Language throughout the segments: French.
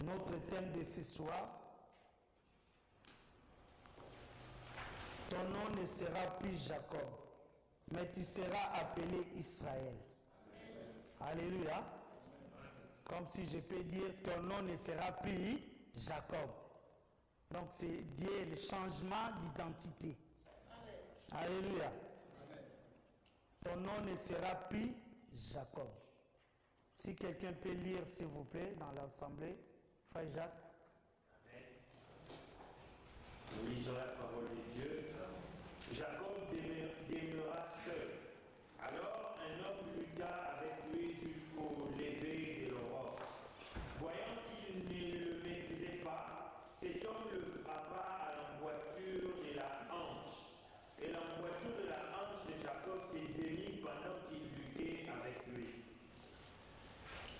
Notre thème de ce soir, ton nom ne sera plus Jacob, mais tu seras appelé Israël. Amen. Alléluia. Comme si je peux dire, ton nom ne sera plus Jacob. Donc c'est dire le changement d'identité. Alléluia. Amen. Ton nom ne sera plus Jacob. Si quelqu'un peut lire, s'il vous plaît, dans l'assemblée, Frère Jacques. Amen. Nous lisons la parole de Dieu. Jacob demeura seul. Alors un homme lutta avec lui jusqu'au lever de l'aurore. Voyant qu'il ne le maîtrisait pas, cet homme le frappa à l'emboîture de la hanche. Et l'emboîture de la hanche de Jacob s'est démise pendant qu'il luttait avec lui.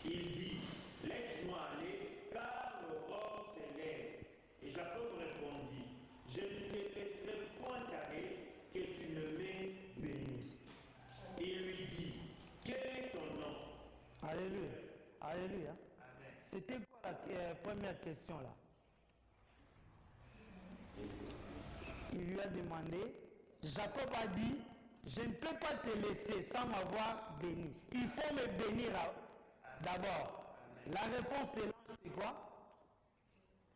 Il dit, laisse-moi aller, car l'aurore s'élève. Et Jacob répondit, je ne te laisserai point aller, que tu ne me bénisses. Il lui dit, quel est ton nom? Alléluia. Alléluia. Amen. C'était quoi la première question là? Il lui a demandé, Jacob a dit, je ne peux pas te laisser sans m'avoir béni. Il faut me bénir d'abord. La réponse de l'ange, c'est quoi?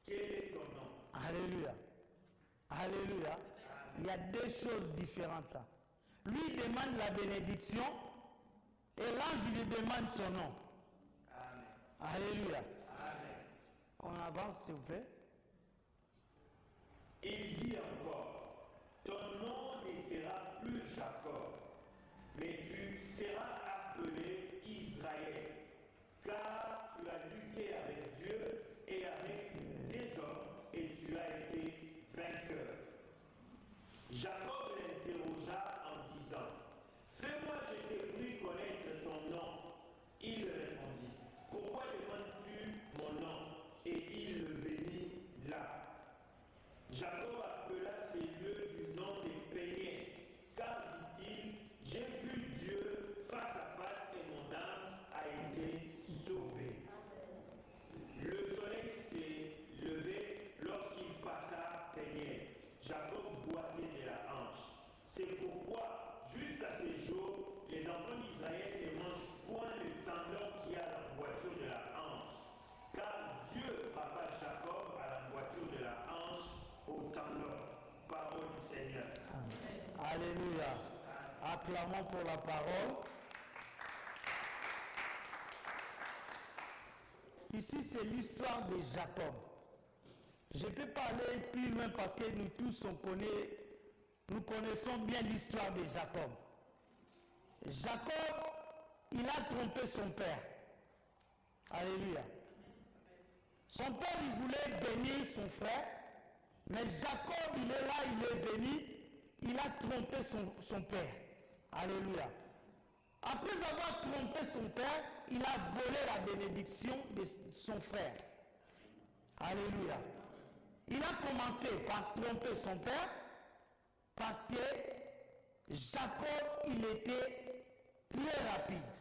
Quel est ton nom? Alléluia. Alléluia. Il y a deux choses différentes là. Lui demande la bénédiction et l'ange lui demande son nom. Amen. Alléluia. Amen. On avance s'il vous plaît. Il dit encore, ton nom ne sera plus Jacob, mais tu seras appelé Israël, car tu as lutté avec Dieu et avec des hommes, et tu as été vainqueur. Jacob l'interrogea en disant, fais-moi, je t'ai pris connaître ton nom. Il répondit, pourquoi demandes-tu mon nom? Et il le bénit là. Jacob appela ces lieux du nom des peniels, car, dit-il, j'ai vu Dieu face à face et mon âme a été sauvée. Le soleil s'est levé lorsqu'il passa Péniel. Jacob boitait de la hanche. C'est pourquoi, jusqu'à ce jour, les enfants d'Israël ne mangent point le tendon qui a l'emboîture de la hanche. Car Dieu frappa Jacob à l'emboîture de la hanche au tendon. Parole du Seigneur. Amen. Alléluia. Acclamons pour la parole. Ici, c'est l'histoire de Jacob. Je peux pas aller plus loin parce que nous tous, nous connaissons bien l'histoire de Jacob. Jacob, il a trompé son père. Alléluia. Son père, il voulait bénir son frère, mais Jacob, il est là, il est venu, il a trompé son père. Alléluia. Après avoir trompé son père, il a volé la bénédiction de son frère. Alléluia. Il a commencé par tromper son père parce que Jacob, il était très rapide.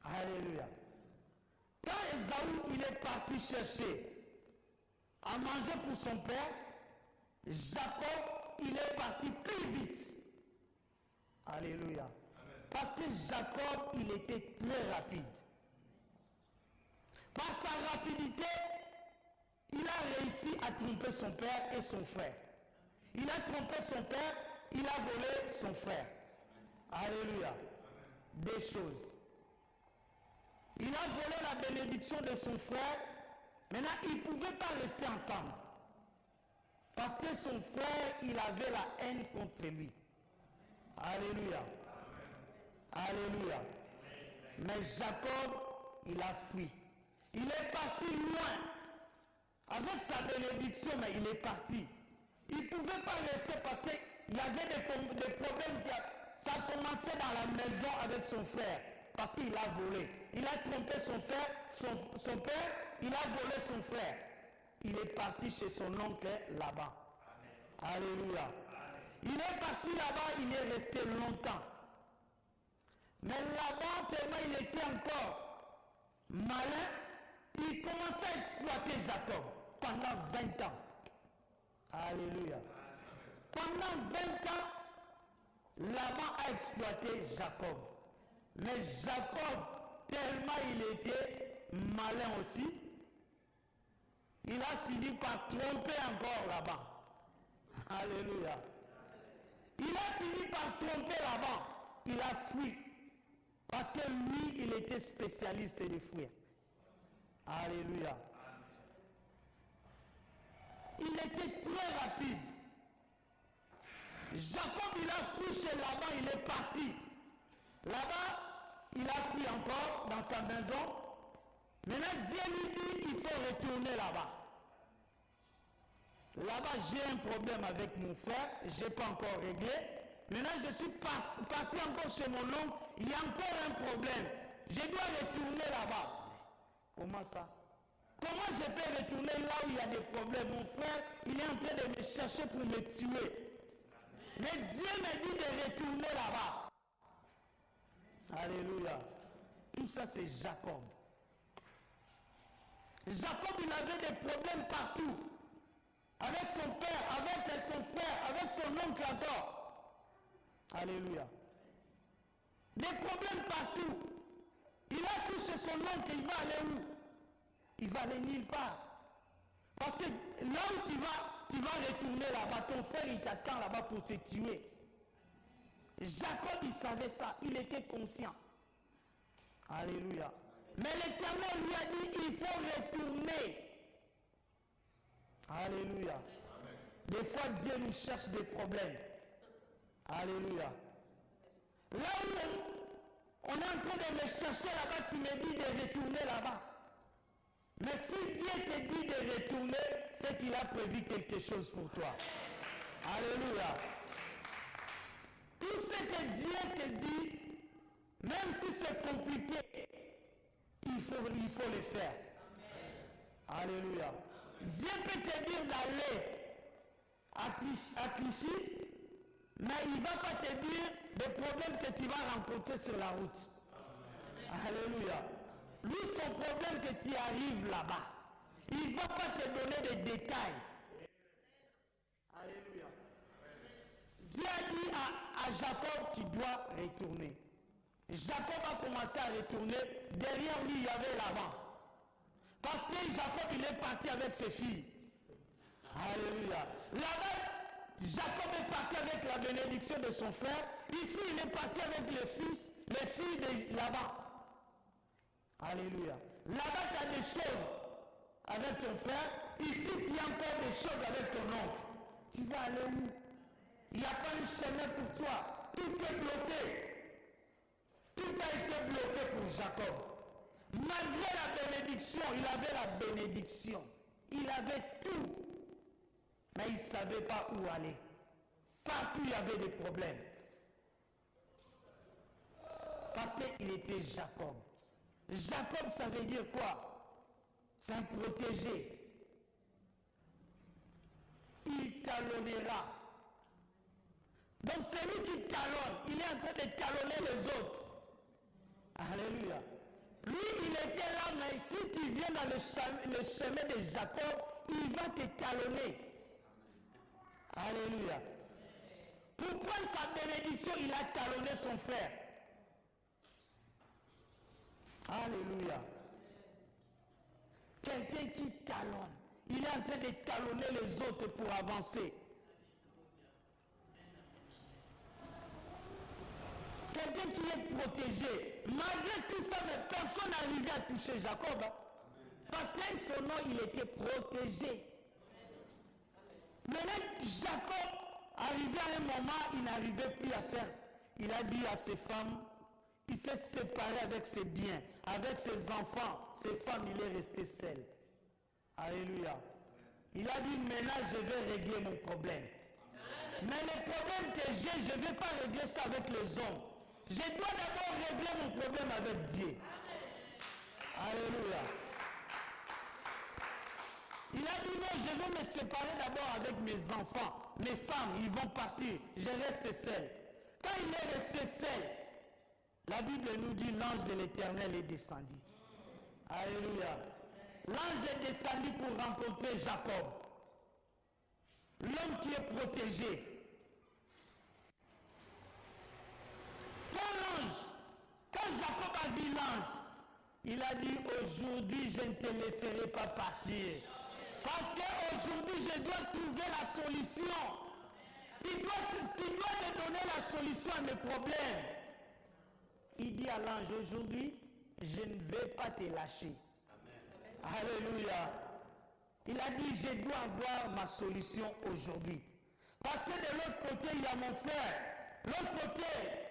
Alléluia. Quand Esaü, il est parti chercher à manger pour son père, Jacob, il est parti plus vite. Alléluia. Parce que Jacob, il était très rapide. Par sa rapidité, il a réussi à tromper son père et son frère. Il a trompé son père, il a volé son frère. Alléluia. Deux choses. Il a volé la bénédiction de son frère. Maintenant, ils ne pouvaient pas rester ensemble. Parce que son frère, il avait la haine contre lui. Alléluia. Alléluia. Mais Jacob, il a fui. Il est parti loin. Avec sa bénédiction, mais il est parti. Il ne pouvait pas rester parce qu'il y avait des problèmes. Ça commençait dans la maison avec son frère. Parce qu'il a volé. Il a trompé son frère, son père, il a volé son frère. Il est parti chez son oncle là-bas. Alléluia. Il est parti là-bas, il est resté longtemps. Mais là-bas, tellement il était encore malin, il commençait à exploiter Jacob pendant 20 ans. Alléluia. Pendant 20 ans, Laban a exploité Jacob. Mais Jacob, tellement il était malin aussi, il a fini par tromper encore Laban. Alléluia. Il a fini par tromper Laban. Il a fui. Parce que lui, il était spécialiste des fruits. Alléluia. Il était très rapide. Jacob, il a fui chez Laban, il est parti. Là-bas, il a fui encore dans sa maison. Maintenant, Dieu lui dit, il faut retourner là-bas. Là-bas, j'ai un problème avec mon frère, je n'ai pas encore réglé. Maintenant, je suis parti encore chez mon oncle, il y a encore un problème. Je dois retourner là-bas. Comment ça? Comment je peux retourner là où il y a des problèmes? Mon frère, il est en train de me chercher pour me tuer. Mais Dieu me dit de retourner là-bas. Alléluia. Tout ça, c'est Jacob. Jacob, il avait des problèmes partout. Avec son père, avec son frère, avec son oncle encore. Alléluia. Des problèmes partout. Il a pris chez son oncle, il va aller où? Il va aller nulle part. Parce que là où tu vas retourner là-bas, ton frère il t'attend là-bas pour te tuer. Jacob, il savait ça, il était conscient. Alléluia. Mais l'Éternel lui a dit, il faut retourner. Alléluia. Des fois, Dieu nous cherche des problèmes. Alléluia. Là où on est en train de me chercher là-bas, tu me dis de retourner là-bas. Mais si Dieu te dit de retourner, c'est qu'il a prévu quelque chose pour toi. Alléluia. Tout ce que Dieu te dit, même si c'est compliqué, il faut le faire. Alléluia. Dieu peut te dire d'aller à Clichy, mais il ne va pas te dire des problèmes que tu vas rencontrer sur la route. Alléluia. Lui, son problème que tu arrives là-bas, il ne va pas te donner des détails. Alléluia. Dieu a dit à Jacob, tu dois retourner. Jacob a commencé à retourner. Derrière lui, il y avait Laban. Parce que Jacob, il est parti avec ses filles. Alléluia. Là-bas, Jacob est parti avec la bénédiction de son frère. Ici, il est parti avec les filles de Laban. Alléluia. Là-bas, tu as des choses avec ton frère. Ici, tu as encore des choses avec ton oncle. Tu vas aller où? Il n'y a pas un chemin pour toi. Tout est bloqué. Tout a été bloqué pour Jacob. Malgré la bénédiction, il avait la bénédiction. Il avait tout. Mais il ne savait pas où aller. Partout, il y avait des problèmes. Parce qu'il était Jacob. Jacob, ça veut dire quoi? C'est un protégé. Il talonnera. Donc celui qui talonne, il est en train de talonner les autres. Alléluia. Lui, il était là, mais si tu viens dans le chemin de Jacob, il va te talonner. Alléluia. Pour prendre sa bénédiction, il a talonné son frère. Alléluia. Quelqu'un qui talonne. Il est en train de talonner les autres pour avancer. Quelqu'un qui est protégé. Malgré tout ça, mais personne n'arrivait à toucher Jacob. Hein? Parce que son nom, il était protégé. Maintenant, Jacob, arrivé à un moment, il n'arrivait plus à faire. Il a dit à ses femmes, il s'est séparé avec ses biens, avec ses enfants, ses femmes, il est resté seul. Alléluia. Il a dit, maintenant, je vais régler mon problème. Mais le problème que j'ai, je ne vais pas régler ça avec les hommes. Je dois d'abord régler mon problème avec Dieu. Alléluia. Il a dit non, je vais me séparer d'abord avec mes enfants. Mes femmes, ils vont partir. Je reste seul. Quand il est resté seul, la Bible nous dit l'ange de l'Éternel est descendu. Alléluia. L'ange est descendu pour rencontrer Jacob. L'homme qui est protégé. Quand Jacob a vu l'ange, il a dit, aujourd'hui je ne te laisserai pas partir. Parce qu'aujourd'hui je dois trouver la solution. Tu dois me donner la solution à mes problèmes. Il dit à l'ange, aujourd'hui je ne vais pas te lâcher. Amen. Alléluia. Il a dit, je dois avoir ma solution aujourd'hui. Parce que de l'autre côté, il y a mon frère. De l'autre côté,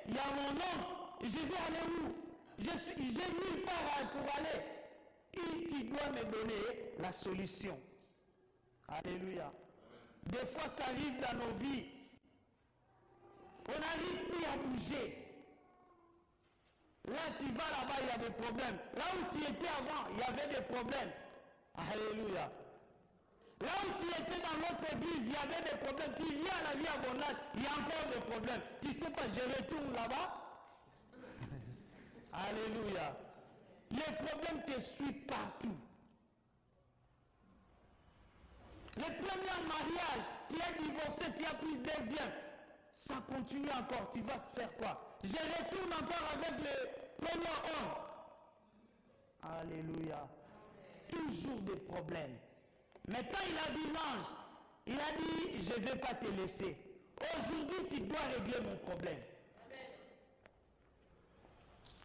il y a mon oncle. Je vais aller où? J'ai nulle part pour aller. Tu dois me donner la solution. Alléluia. Des fois, ça arrive dans nos vies. On n'arrive plus à bouger. Là, tu vas là-bas, il y a des problèmes. Là où tu étais avant, il y avait des problèmes. Alléluia. Là où tu étais dans l'autre église, il y avait des problèmes. Tu viens à la vie abondante, il y a encore des problèmes. Tu ne sais pas, je retourne là-bas. Alléluia. Les problèmes te suivent partout. Le premier mariage, tu es divorcé, tu as pris le deuxième. Ça continue encore, tu vas se faire quoi? Je retourne encore avec le premier homme. Alléluia. Toujours des problèmes. Mais quand il a vu l'ange, il a dit, je ne vais pas te laisser. Aujourd'hui, tu dois régler mon problème.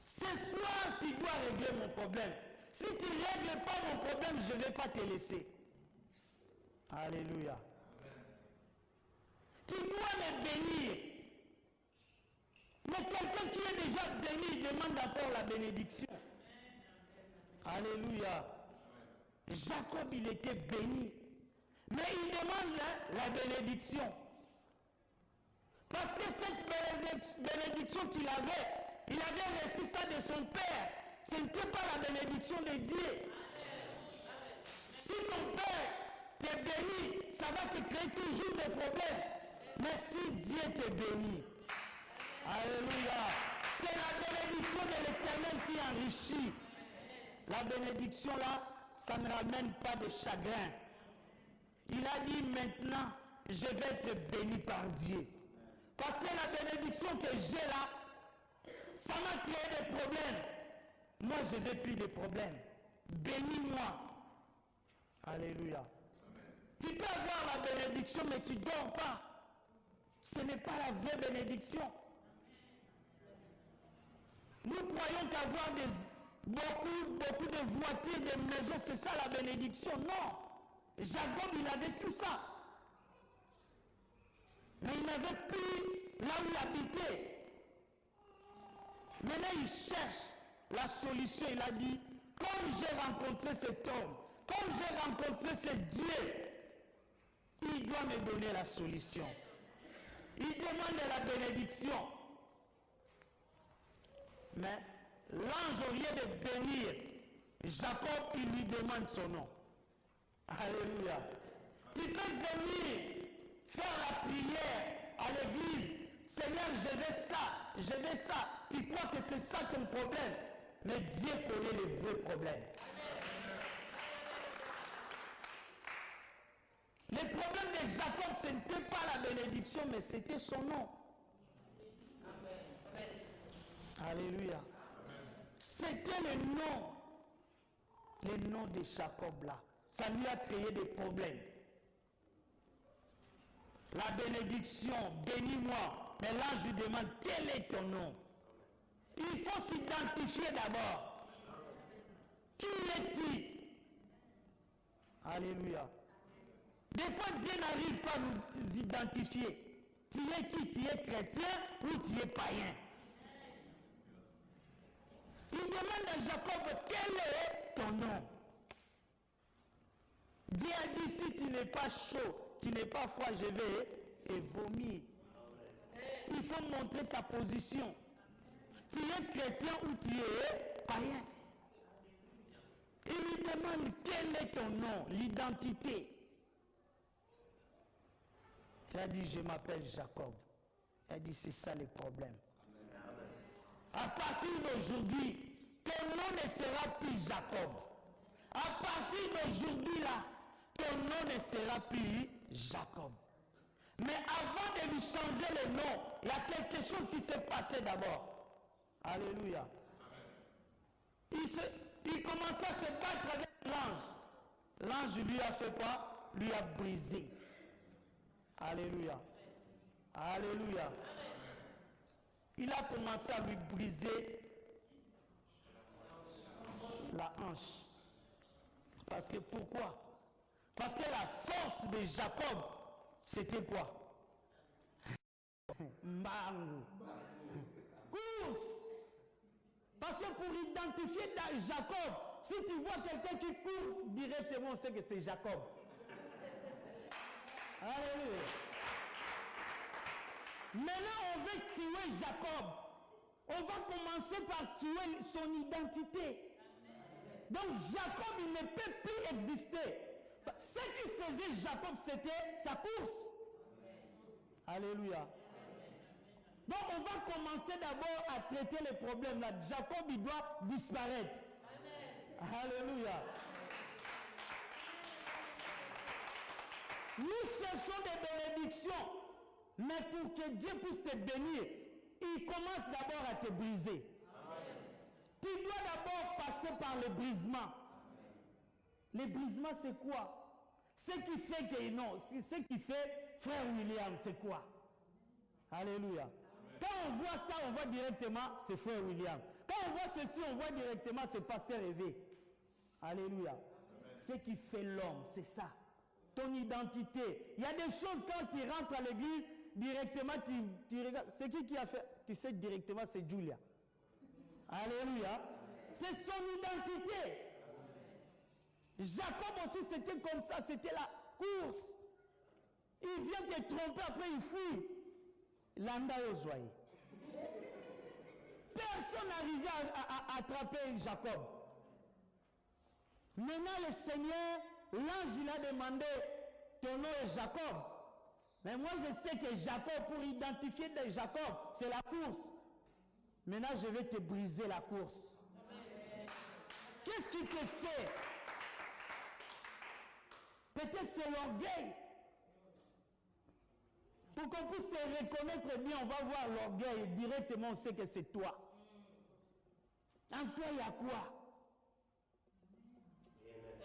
Ce soir, tu dois régler mon problème. Si tu ne règles pas mon problème, je ne vais pas te laisser. Alléluia. Tu dois me bénir. Mais quelqu'un qui est déjà béni demande encore la bénédiction. Alléluia. Jacob, il était béni. Mais il demande la bénédiction. Parce que cette bénédiction qu'il avait, il avait reçu ça de son père. Ce n'était pas la bénédiction de Dieu. Si ton père te bénit, ça va te créer toujours des problèmes. Mais si Dieu te bénit, alléluia, c'est la bénédiction de l'Éternel qui enrichit. La bénédiction là, ça ne ramène pas de chagrin. Il a dit maintenant, je vais être béni par Dieu. Parce que la bénédiction que j'ai là, ça m'a créé des problèmes. Moi, je ne veux plus de problèmes. Bénis-moi. Alléluia. Tu peux avoir la bénédiction, mais tu ne dors pas. Ce n'est pas la vraie bénédiction. Nous croyons qu'avoir beaucoup de voitures, de maisons, c'est ça la bénédiction. Non. Jacob, il avait tout ça. Mais il n'avait plus là où il habitait. Maintenant, il cherche la solution. Il a dit, comme j'ai rencontré cet homme, comme j'ai rencontré ce Dieu, il doit me donner la solution. Il demande la bénédiction. Mais l'ange, au lieu de bénir Jacob, il lui demande son nom. Alléluia. Tu peux venir faire la prière à l'église. Seigneur, je veux ça. Tu crois que c'est ça ton problème. Mais Dieu connaît les vrais problèmes. Le problème de Jacob, ce n'était pas la bénédiction, mais c'était son nom. Alléluia. C'était le nom de Jacob là. Ça lui a créé des problèmes. La bénédiction, bénis-moi. Mais là, je lui demande, quel est ton nom? Il faut s'identifier d'abord. Qui es-tu? Alléluia. Des fois, Dieu n'arrive pas à nous identifier. Tu es qui? Tu es chrétien ou tu es païen? Il demande à Jacob, quel est ton nom? Dieu a dit, si tu n'es pas chaud, tu n'es pas froid, je vais vomir. Il faut montrer ta position. Tu es chrétien ou tu es païen. Il lui demande, quel est ton nom? L'identité. Il a dit, je m'appelle Jacob. Il a dit, c'est ça le problème. À partir d'aujourd'hui, ton nom ne sera plus Jacob. À partir d'aujourd'hui là, ton nom ne sera plus Jacob. Mais avant de lui changer le nom, il y a quelque chose qui s'est passé d'abord. Alléluia. Il commençait à se battre avec l'ange. L'ange lui a fait quoi? Lui a brisé. Alléluia. Alléluia. Il a commencé à lui briser la hanche. Parce que pourquoi? Parce que la force de Jacob, c'était quoi? Mbangu. Course. Parce que pour identifier Jacob, si tu vois quelqu'un qui court directement, on sait que c'est Jacob. Alléluia. Maintenant, on veut tuer Jacob. On va commencer par tuer son identité. Donc Jacob, il ne peut plus exister. Ce qui faisait Jacob, c'était sa course. Alléluia. Donc on va commencer d'abord à traiter les problèmes là. Jacob, il doit disparaître. Alléluia. Nous cherchons des bénédictions, mais pour que Dieu puisse te bénir, il commence d'abord à te briser. Tu dois d'abord passer par le brisement. Le brisement, c'est quoi? Ce qui fait que non, ce qui fait frère William, c'est quoi? Alléluia. Quand on voit ça, on voit directement, c'est frère William. Quand on voit ceci, on voit directement, c'est pasteur Évé. Alléluia. Ce qui fait l'homme, c'est ça. Ton identité. Il y a des choses quand tu rentres à l'église, directement, tu regardes. C'est qui a fait? Tu sais directement, c'est Julia. Alléluia. C'est son identité. Jacob aussi, c'était comme ça, c'était la course. Il vient te tromper, après il fuit. Landa Ozoye. Personne n'arrivait à attraper Jacob. Maintenant, le Seigneur, l'ange, il a demandé, ton nom est Jacob. Mais moi, je sais que Jacob, pour identifier Jacob, c'est la course. Maintenant, je vais te briser la course. Qu'est-ce qui te fait? Peut-être c'est l'orgueil. Pour qu'on puisse te reconnaître bien, on va voir l'orgueil. Directement, on sait que c'est toi. En toi, il y a quoi?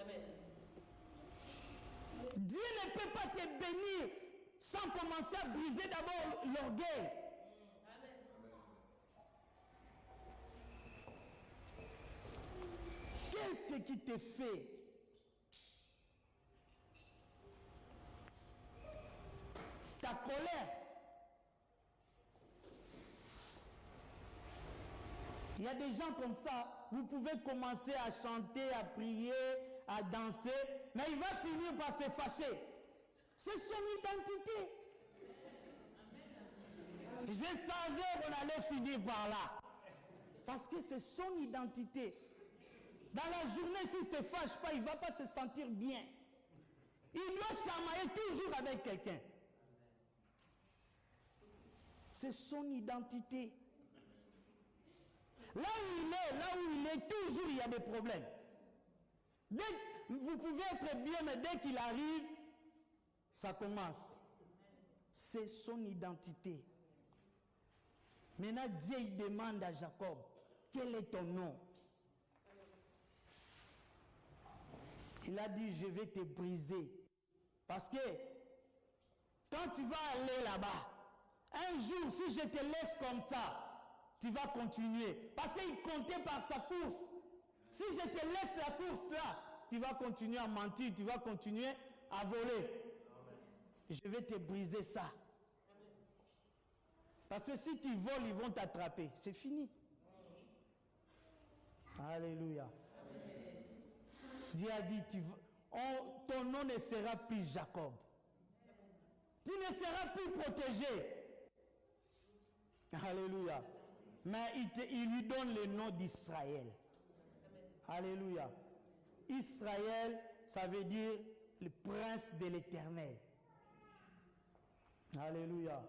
Amen. Dieu ne peut pas te bénir sans commencer à briser d'abord l'orgueil. Qu'est-ce qui te fait? Ta colère. Il y a des gens comme ça, vous pouvez commencer à chanter, à prier, à danser, mais il va finir par se fâcher. C'est son identité. Je savais qu'on allait finir par là. Parce que c'est son identité. Dans la journée, s'il ne se fâche pas, il ne va pas se sentir bien. Il doit chamailler toujours avec quelqu'un. C'est son identité. Là où il est, toujours il y a des problèmes. Vous pouvez être bien, mais dès qu'il arrive, ça commence. C'est son identité. Maintenant, Dieu il demande à Jacob, quel est ton nom? Il a dit, je vais te briser. Parce que quand tu vas aller là-bas, un jour, si je te laisse comme ça, tu vas continuer. Parce qu'il comptait par sa course. Si je te laisse la course là, tu vas continuer à mentir, tu vas continuer à voler. Je vais te briser ça. Parce que si tu voles, ils vont t'attraper. C'est fini. Alléluia. Dieu a dit, ton nom ne sera plus Jacob. Tu ne seras plus protégé. Alléluia. Mais il lui donne le nom d'Israël. Alléluia. Israël, ça veut dire le prince de l'Éternel. Alléluia.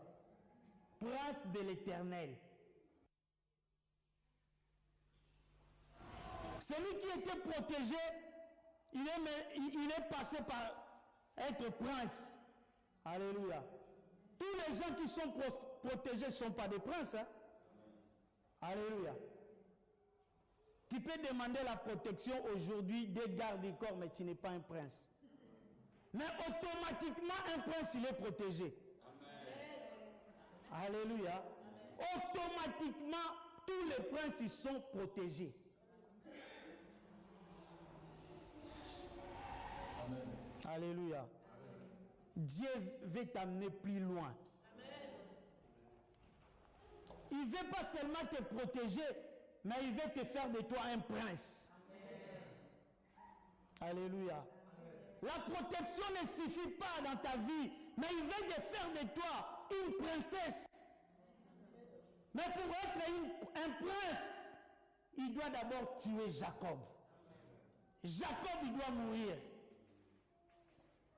Prince de l'Éternel. Celui qui était protégé il est passé par être prince. Alléluia. Tous les gens qui sont protégés ne sont pas des princes. Hein? Alléluia. Tu peux demander la protection aujourd'hui des gardes du corps, mais tu n'es pas un prince. Mais automatiquement, un prince, il est protégé. Amen. Alléluia. Automatiquement, tous les princes, ils sont protégés. Amen. Alléluia. Amen. Dieu veut t'amener plus loin. Amen. Il ne veut pas seulement te protéger, mais il veut te faire de toi un prince. Amen. Alléluia. Amen. La protection ne suffit pas dans ta vie, mais il veut te faire de toi une princesse. Mais pour être un prince, il doit d'abord tuer Jacob. Jacob, il doit mourir.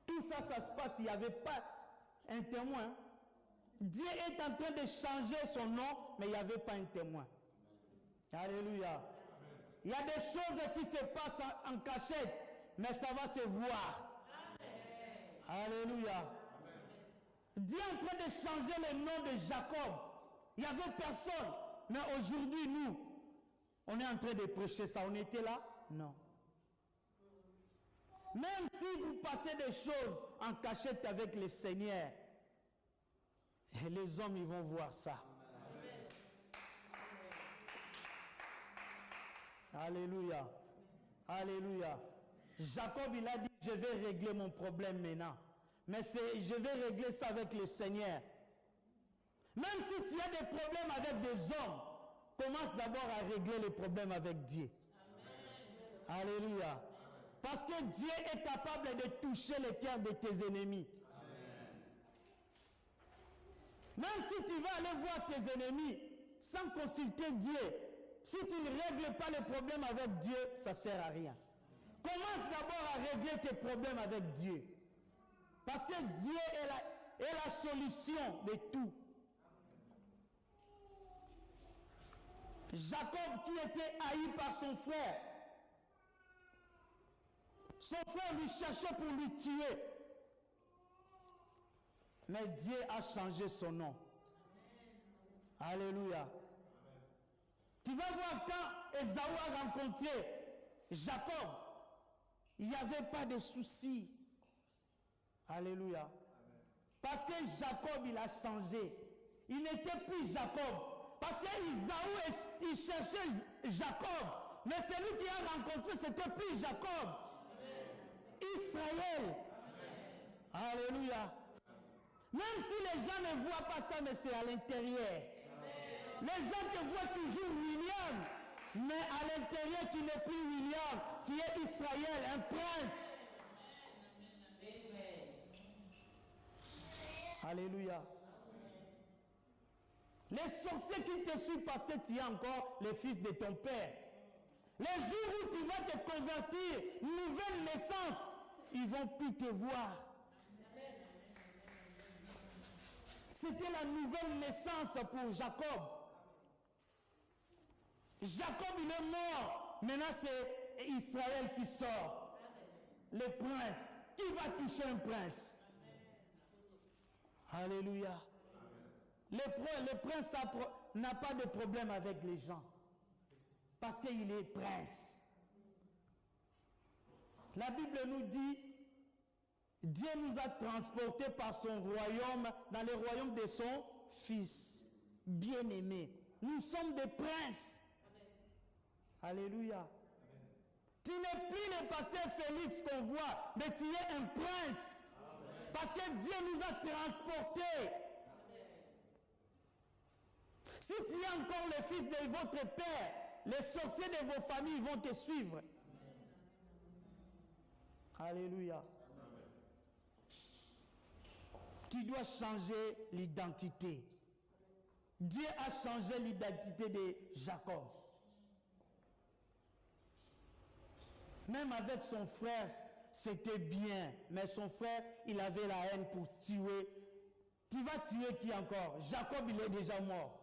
Tout ça, ça se passe, il n'y avait pas un témoin. Dieu est en train de changer son nom, mais il n'y avait pas un témoin. Alléluia. Il y a des choses qui se passent en cachette, mais ça va se voir. Alléluia. Dieu est en train de changer le nom de Jacob. Il n'y avait personne. Mais aujourd'hui, nous, on est en train de prêcher ça. On était là? Non. Même si vous passez des choses en cachette avec le Seigneur, les hommes, ils vont voir ça. Alléluia. Alléluia. Jacob, il a dit, je vais régler mon problème maintenant. Mais je vais régler ça avec le Seigneur. Même si tu as des problèmes avec des hommes, commence d'abord à régler les problèmes avec Dieu. Amen. Alléluia. Parce que Dieu est capable de toucher les cœurs de tes ennemis. Amen. Même si tu vas aller voir tes ennemis sans consulter Dieu, si tu ne règles pas les problèmes avec Dieu, ça ne sert à rien. Commence d'abord à régler tes problèmes avec Dieu. Parce que Dieu est la solution de tout. Jacob qui était haï par son frère. Son frère lui cherchait pour lui tuer. Mais Dieu a changé son nom. Alléluia. Amen. Tu vas voir quand Ésaü a rencontré Jacob, il n'y avait pas de soucis. Alléluia. Amen. Parce que Jacob, il a changé. Il n'était plus Jacob. Parce qu'Ésaü, il cherchait Jacob. Mais celui qui a rencontré, c'était plus Jacob. Israël. Amen. Alléluia. Même si les gens ne voient pas ça, mais c'est à l'intérieur. Les gens te voient toujours William, mais à l'intérieur, tu n'es plus William. Tu es Israël, un prince. Alléluia. Les sorciers qui te suivent parce que tu es encore le fils de ton père. Les jours où tu vas te convertir, nouvelle naissance, ils vont plus te voir. C'était la nouvelle naissance pour Jacob. Jacob, il est mort. Maintenant, c'est Israël qui sort. Le prince. Qui va toucher un prince? Alléluia. Le prince n'a pas de problème avec les gens. Parce qu'il est prince. La Bible nous dit, Dieu nous a transportés par son royaume, dans le royaume de son Fils bien-aimé. Nous sommes des princes. Amen. Alléluia. Amen. Tu n'es plus le pasteur Félix qu'on voit, mais tu es un prince. Amen. Parce que Dieu nous a transportés. Amen. Si tu es encore le fils de votre père, les sorciers de vos familles vont te suivre. Amen. Alléluia. Amen. Tu dois changer l'identité. Dieu a changé l'identité de Jacob. Même avec son frère, c'était bien. Mais son frère, il avait la haine pour tuer. Tu vas tuer qui encore? Jacob, il est déjà mort.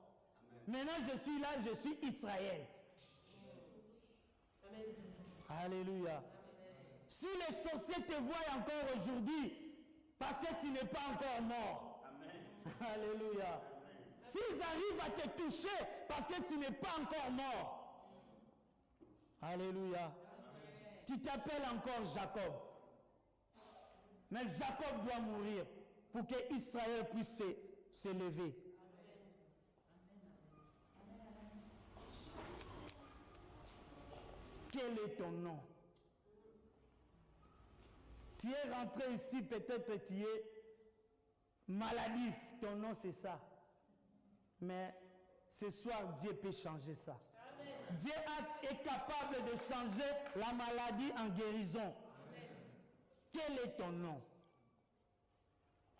Amen. Maintenant, je suis là, je suis Israël. Amen. Alléluia. Amen. Si les sorciers te voient encore aujourd'hui, parce que tu n'es pas encore mort. Amen. Alléluia. S'ils arrivent à te toucher, parce que tu n'es pas encore mort. Alléluia. Tu t'appelles encore Jacob. Mais Jacob doit mourir pour que Israël puisse s'élever. Quel est ton nom? Tu es rentré ici, peut-être tu es maladif, ton nom c'est ça. Mais ce soir, Dieu peut changer ça. Amen. Dieu est capable de changer la maladie en guérison. Amen. Quel est ton nom?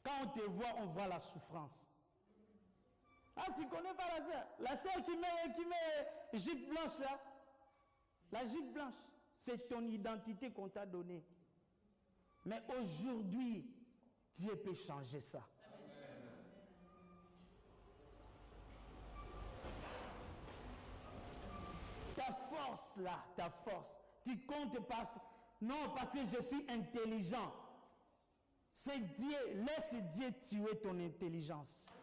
Quand on te voit, on voit la souffrance. Ah, tu ne connais pas la sœur? La sœur qui met jupe blanche là. La jupe blanche, c'est ton identité qu'on t'a donnée. Mais aujourd'hui, Dieu peut changer ça. Ta force là, ta force, tu comptes pas. Non, parce que je suis intelligent. C'est Dieu, laisse Dieu tuer ton intelligence.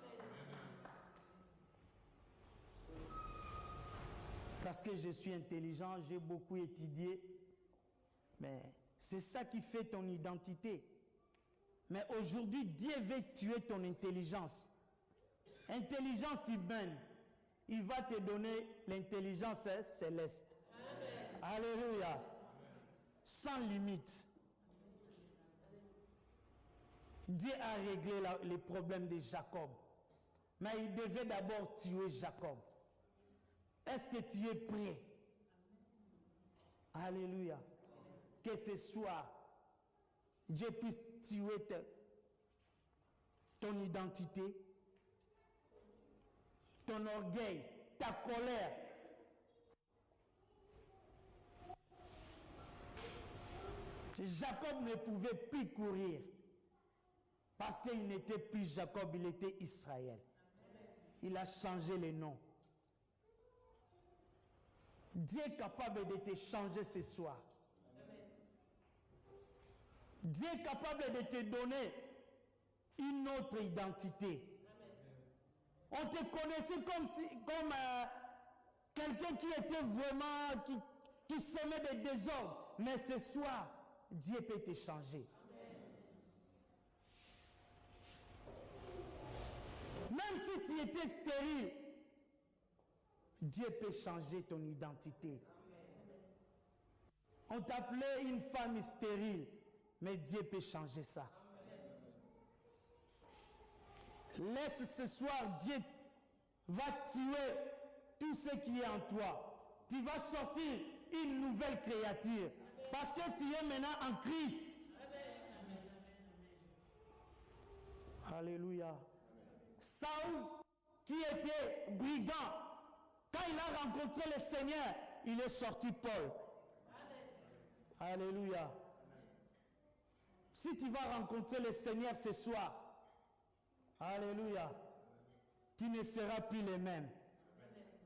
Parce que je suis intelligent, j'ai beaucoup étudié. Mais c'est ça qui fait ton identité. Mais aujourd'hui, Dieu veut tuer ton intelligence. Intelligence humaine. Il va te donner l'intelligence céleste. Amen. Alléluia. Amen. Sans limite. Dieu a réglé les problèmes de Jacob. Mais il devait d'abord tuer Jacob. Est-ce que tu es prêt? Alléluia. Que ce soir, Dieu puisse tuer ton identité, ton orgueil, ta colère. Jacob ne pouvait plus courir parce qu'il n'était plus Jacob, il était Israël. Il a changé le nom. Dieu est capable de te changer ce soir. Dieu est capable de te donner une autre identité. On te connaissait comme quelqu'un qui était vraiment, qui semait des désordres. Mais ce soir, Dieu peut te changer. Même si tu étais stérile, Dieu peut changer ton identité. On t'appelait une femme stérile, mais Dieu peut changer ça. Laisse ce soir, Dieu va tuer tout ce qui est en toi. Tu vas sortir une nouvelle créature. Parce que tu es maintenant en Christ. Alléluia. Saül, qui était brigand, quand il a rencontré le Seigneur, il est sorti Paul. Alléluia. Si tu vas rencontrer le Seigneur ce soir, alléluia, tu ne seras plus le même.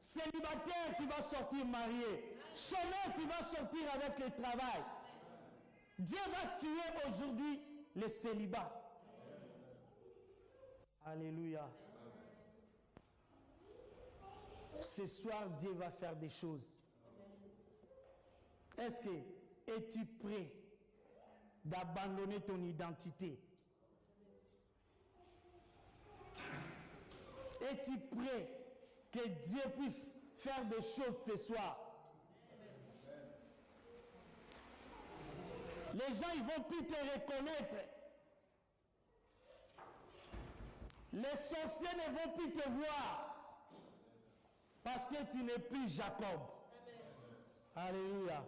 Célibataire, tu vas sortir marié. Chômeur, tu vas sortir avec le travail. Dieu va tuer aujourd'hui le célibat. Alléluia. Ce soir, Dieu va faire des choses. Est-ce que es-tu prêt d'abandonner ton identité? Es-tu prêt que Dieu puisse faire des choses ce soir? Les gens, ils vont plus te reconnaître. Les sorciers ne vont plus te voir. Parce que tu n'es plus Jacob. Alléluia.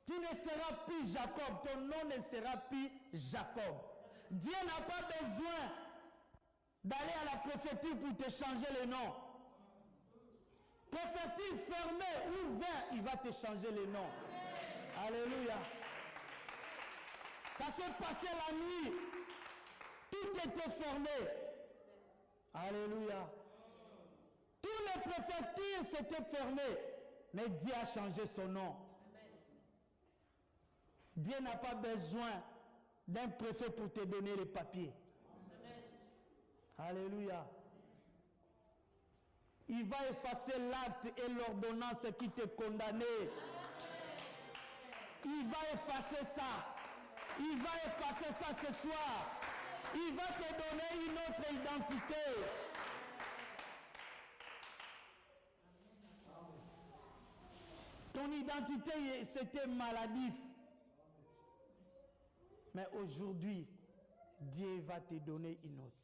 Tu ne seras plus Jacob. Ton nom ne sera plus Jacob. Dieu n'a pas besoin d'aller à la prophétie pour te changer le nom. Prophétie fermée ou ouverte, il va te changer le nom. Alléluia. Ça s'est passé la nuit. Tout était fermé. Alléluia. Tous les prophéties s'étaient fermées. Mais Dieu a changé son nom. Dieu n'a pas besoin d'un préfet pour te donner les papiers. Amen. Alléluia. Il va effacer l'acte et l'ordonnance qui te condamnait. Il va effacer ça. Il va effacer ça ce soir. Il va te donner une autre identité. Ton identité, c'était maladif. Mais aujourd'hui, Dieu va te donner une autre.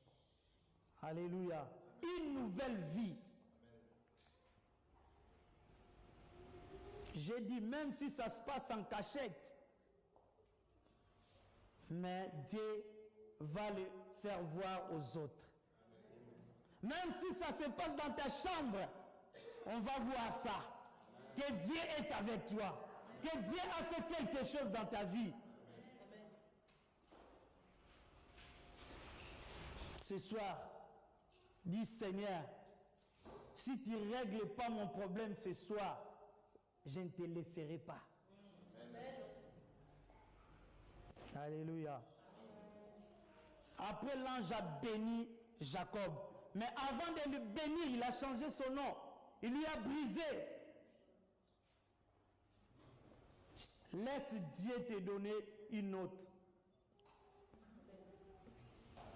Alléluia. Une nouvelle vie. J'ai dit, même si ça se passe en cachette, mais Dieu va le faire voir aux autres. Même si ça se passe dans ta chambre, on va voir ça. Que Dieu est avec toi. Que Dieu a fait quelque chose dans ta vie. Ce soir, dis Seigneur, si tu ne règles pas mon problème ce soir, je ne te laisserai pas. Amen. Alléluia. Après, l'ange a béni Jacob. Mais avant de le bénir, il a changé son nom. Il lui a brisé. Laisse Dieu te donner une autre.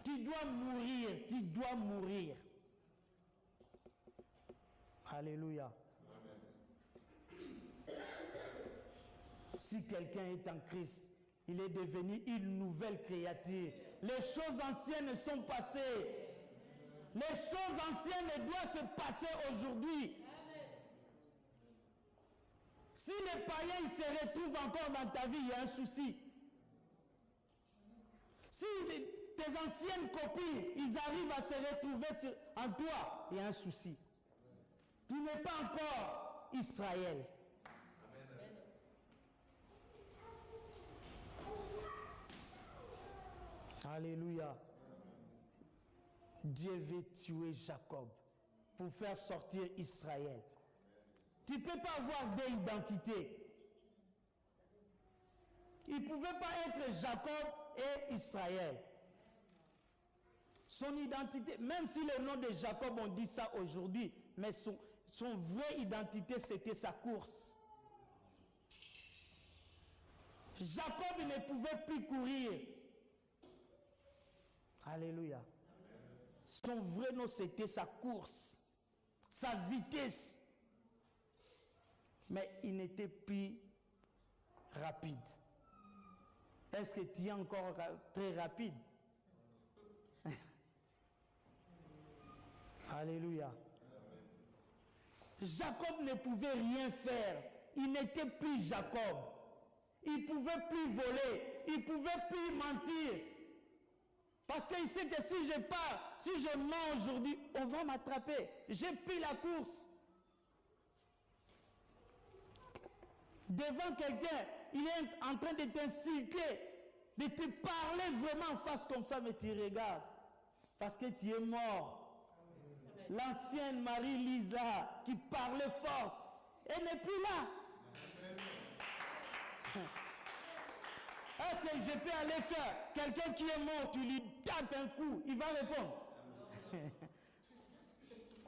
Tu dois mourir, tu dois mourir. Alléluia. Si quelqu'un est en Christ, il est devenu une nouvelle créature. Les choses anciennes sont passées. Les choses anciennes doivent se passer aujourd'hui. Si les païens se retrouvent encore dans ta vie, il y a un souci. Si tes anciennes copines, ils arrivent à se retrouver en toi, il y a un souci. Tu n'es pas encore Israël. Alléluia. Dieu veut tuer Jacob pour faire sortir Israël. Tu ne peux pas avoir deux identités. Il ne pouvait pas être Jacob et Israël. Son identité, même si le nom de Jacob, on dit ça aujourd'hui, mais son vraie identité, c'était sa course. Jacob ne pouvait plus courir. Alléluia. Son vrai nom, c'était sa course, sa vitesse. Mais il n'était plus rapide. Est-ce que tu es encore très rapide? Alléluia. Jacob ne pouvait rien faire. Il n'était plus Jacob. Il ne pouvait plus voler. Il ne pouvait plus mentir. Parce qu'il sait que si je pars, si je mens aujourd'hui, on va m'attraper. J'ai pris la course. Devant quelqu'un, il est en train de t'insulter, de te parler vraiment en face comme ça, mais tu regardes. Parce que tu es mort. L'ancienne Marie-Lise là, qui parlait fort, elle n'est plus là. Est-ce que je peux aller faire quelqu'un qui est mort, tu lui tapes un coup, il va répondre.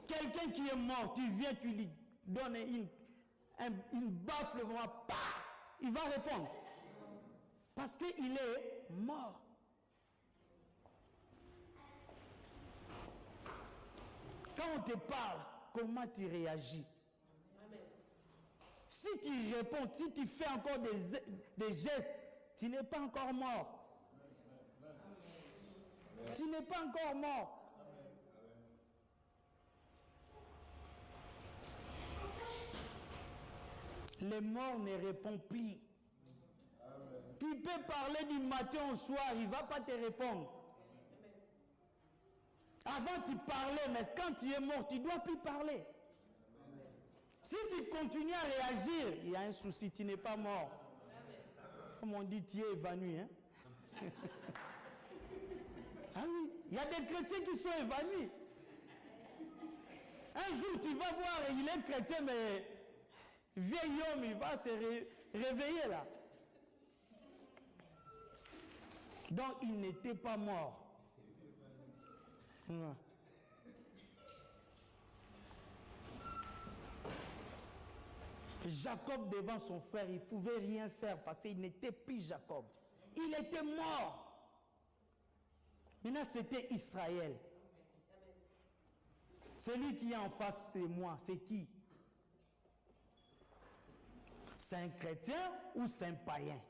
Quelqu'un qui est mort, tu viens, tu lui donnes une baffle, il va répondre. Parce qu'il est mort. Quand on te parle, comment tu réagis? Amen. Si tu réponds, si tu fais encore des gestes, tu n'es pas encore mort. Amen. Tu n'es pas encore mort. Amen. Les morts ne répondent plus. Amen. Tu peux parler du matin au soir, il ne va pas te répondre. Avant, tu parlais, mais quand tu es mort, tu ne dois plus parler. Amen. Si tu continues à réagir, il y a un souci, tu n'es pas mort. Amen. Comme on dit, tu es évanoui. Hein? Ah oui, il y a des chrétiens qui sont évanouis. Un jour, tu vas voir, il est chrétien, mais vieil homme, il va se réveiller là. Donc il n'était pas mort. Ouais. Jacob devant son frère, il ne pouvait rien faire parce qu'il n'était plus Jacob. Il était mort. Maintenant, c'était Israël. Celui qui est en face de moi, c'est qui? C'est un chrétien ou c'est un païen?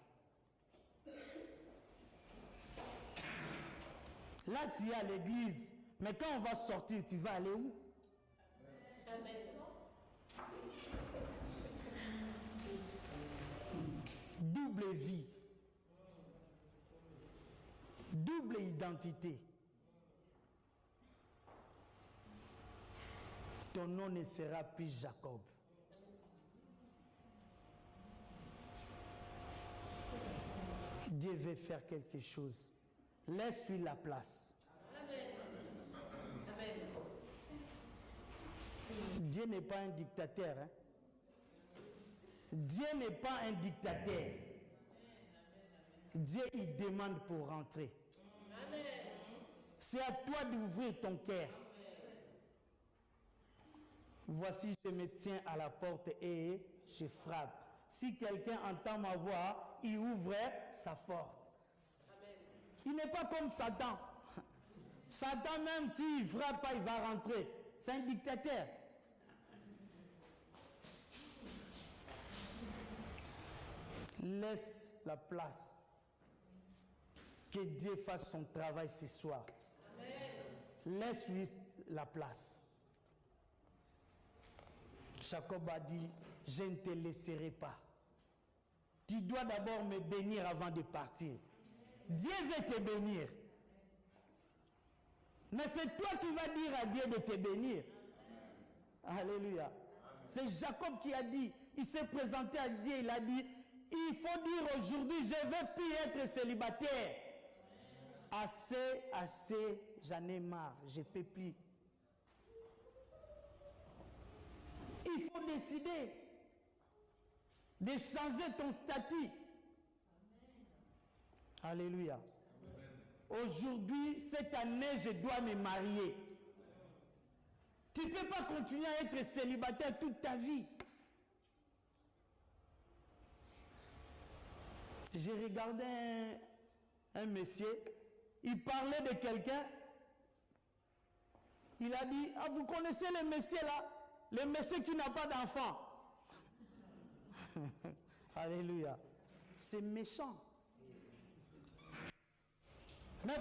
Là, tu es à l'église. Mais quand on va sortir, tu vas aller où? Double vie. Double identité. Ton nom ne sera plus Jacob. Dieu veut faire quelque chose. Laisse-lui la place. Dieu n'est pas un dictateur. Hein? Dieu n'est pas un dictateur. Dieu, il demande pour rentrer. C'est à toi d'ouvrir ton cœur. Voici, je me tiens à la porte et je frappe. Si quelqu'un entend ma voix, il ouvre sa porte. Il n'est pas comme Satan. Satan, même s'il ne frappe pas, il va rentrer. C'est un dictateur. Laisse la place. Que Dieu fasse son travail ce soir. Laisse-lui la place. Jacob a dit, je ne te laisserai pas. Tu dois d'abord me bénir avant de partir. Dieu veut te bénir. Mais c'est toi qui vas dire à Dieu de te bénir. Alléluia. C'est Jacob qui a dit, il s'est présenté à Dieu, il a dit, il faut dire aujourd'hui, je ne veux plus être célibataire. Assez, j'en ai marre, je ne peux plus. Il faut décider de changer ton statut. Alléluia. Aujourd'hui, cette année, je dois me marier. Tu ne peux pas continuer à être célibataire toute ta vie. J'ai regardé un monsieur, il parlait de quelqu'un. Il a dit, ah, vous connaissez le monsieur là? Le monsieur qui n'a pas d'enfant. Alléluia. C'est méchant. Mais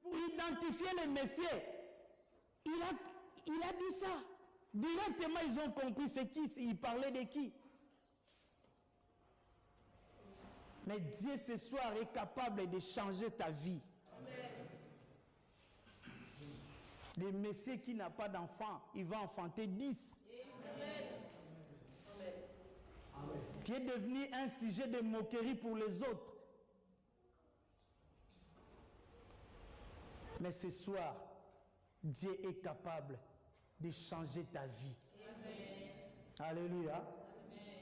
pour identifier le monsieur, il a dit ça. Directement, ils ont compris c'est qui, il parlait de qui. Mais Dieu ce soir est capable de changer ta vie. Le monsieur qui n'a pas d'enfant, il va enfanter 10. Tu es devenu un sujet de moquerie pour les autres. Mais ce soir, Dieu est capable de changer ta vie. Amen. Alléluia. Amen.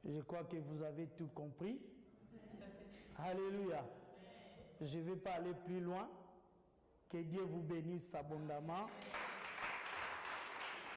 Je crois que vous avez tout compris. Alléluia. Amen. Je ne vais pas aller plus loin. Que Dieu vous bénisse abondamment.